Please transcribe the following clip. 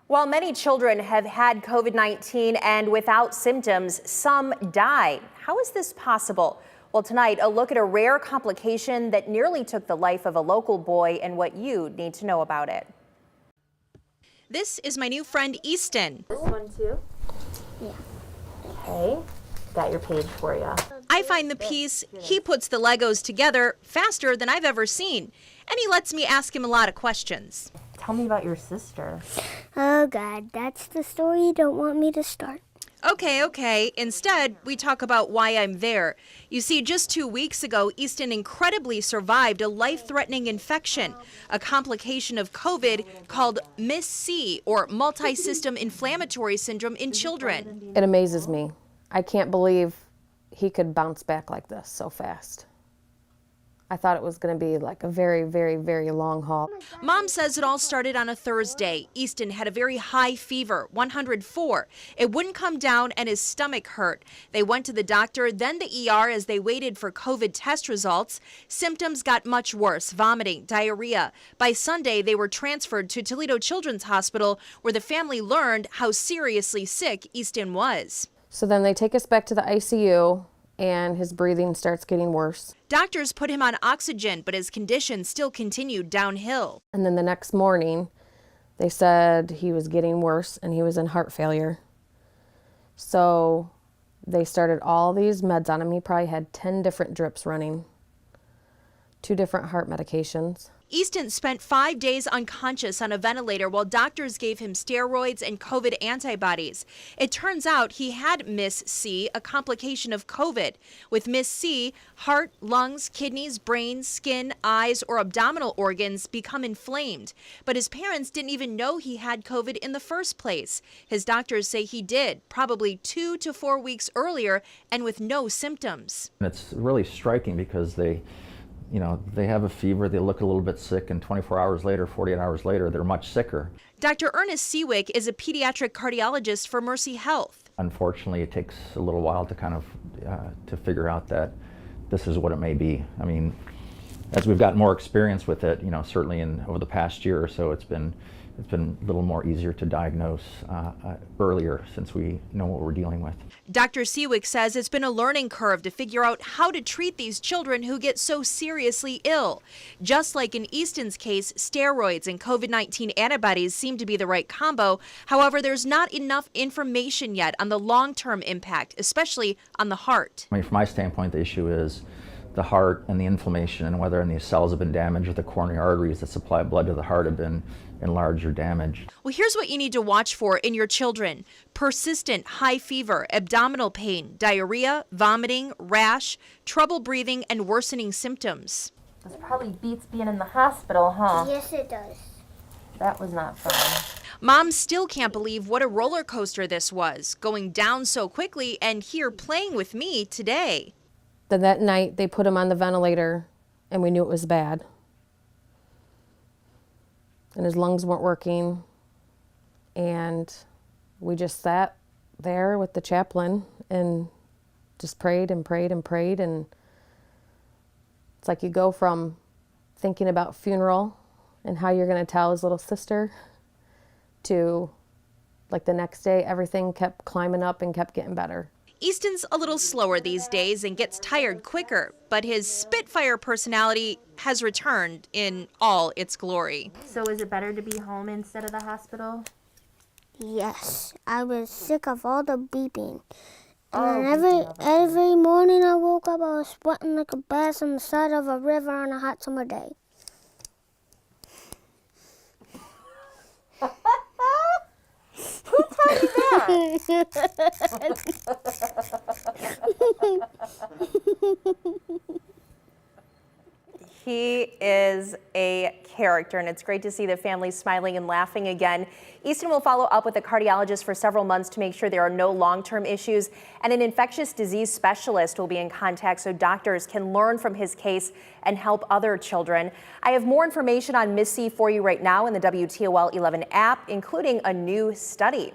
While many children have had COVID-19 and without symptoms, some die. How is this possible? Well, tonight, a look at a rare complication that nearly took the life of a local boy and what you need to know about it. This is my new friend, Easton. This one too? Yeah. Okay, got your page for you. I find the piece, he puts the Legos together faster than I've ever seen, and he lets me ask him a lot of questions. Tell me about your sister. Oh God, that's the story you don't want me to start. Okay. Instead, we talk about why I'm there. You see, just 2 weeks ago, Easton incredibly survived a life-threatening infection, a complication of COVID called MIS-C, or multi-system inflammatory syndrome in children. It amazes me. I can't believe he could bounce back like this so fast. I thought it was going to be like a very, very, very long haul. Mom says it all started on a Thursday. Easton had a very high fever, 104. It wouldn't come down and his stomach hurt. They went to the doctor, then the ER as they waited for COVID test results. Symptoms got much worse, vomiting, diarrhea. By Sunday, they were transferred to Toledo Children's Hospital, where the family learned how seriously sick Easton was. So then they take us back to the ICU, and his breathing starts getting worse. Doctors put him on oxygen, but his condition still continued downhill. And then the next morning, they said he was getting worse and he was in heart failure. So they started all these meds on him. He probably had 10 different drips running, 2 different heart medications. Easton spent 5 days unconscious on a ventilator while doctors gave him steroids and COVID antibodies. It turns out he had MIS-C, a complication of COVID. With MIS-C, heart, lungs, kidneys, brain, skin, eyes, or abdominal organs become inflamed. But his parents didn't even know he had COVID in the first place. His doctors say he did, probably 2 to 4 weeks earlier, and with no symptoms. It's really striking because they have a fever, they look a little bit sick, and 24 hours later, 48 hours later, they're much sicker. Dr. Ernest Seawick is a pediatric cardiologist for Mercy Health. Unfortunately, it takes a little while to kind of to figure out that this is what it may be. I mean, as we've gotten more experience with it, certainly over the past year or so, it's been a little more easier to diagnose earlier since we know what we're dealing with. Dr. Seawick says it's been a learning curve to figure out how to treat these children who get so seriously ill. Just like in Easton's case, steroids and COVID-19 antibodies seem to be the right combo. However, there's not enough information yet on the long-term impact, especially on the heart. I mean, from my standpoint, the issue is the heart and the inflammation, and whether any cells have been damaged or the coronary arteries that supply blood to the heart have been enlarged or damaged. Well, here's what you need to watch for in your children: persistent high fever, abdominal pain, diarrhea, vomiting, rash, trouble breathing, and worsening symptoms. This probably beats being in the hospital, huh? Yes, it does. That was not fun. Mom still can't believe what a roller coaster this was, going down so quickly and here playing with me today. Then that night, they put him on the ventilator, and we knew it was bad. And his lungs weren't working, and we just sat there with the chaplain and just prayed and prayed and prayed. And it's like you go from thinking about funeral and how you're going to tell his little sister to, like, the next day, everything kept climbing up and kept getting better. Easton's a little slower these days and gets tired quicker, but his Spitfire personality has returned in all its glory. So is it better to be home instead of the hospital? Yes, I was sick of all the beeping. And every morning I woke up, I was sweating like a bass on the side of a river on a hot summer day. Who taught you that? He is a character, and it's great to see the family smiling and laughing again. Easton will follow up with a cardiologist for several months to make sure there are no long-term issues, and an infectious disease specialist will be in contact so doctors can learn from his case and help other children. I have more information on MIS-C for you right now in the WTOL 11 app, including a new study.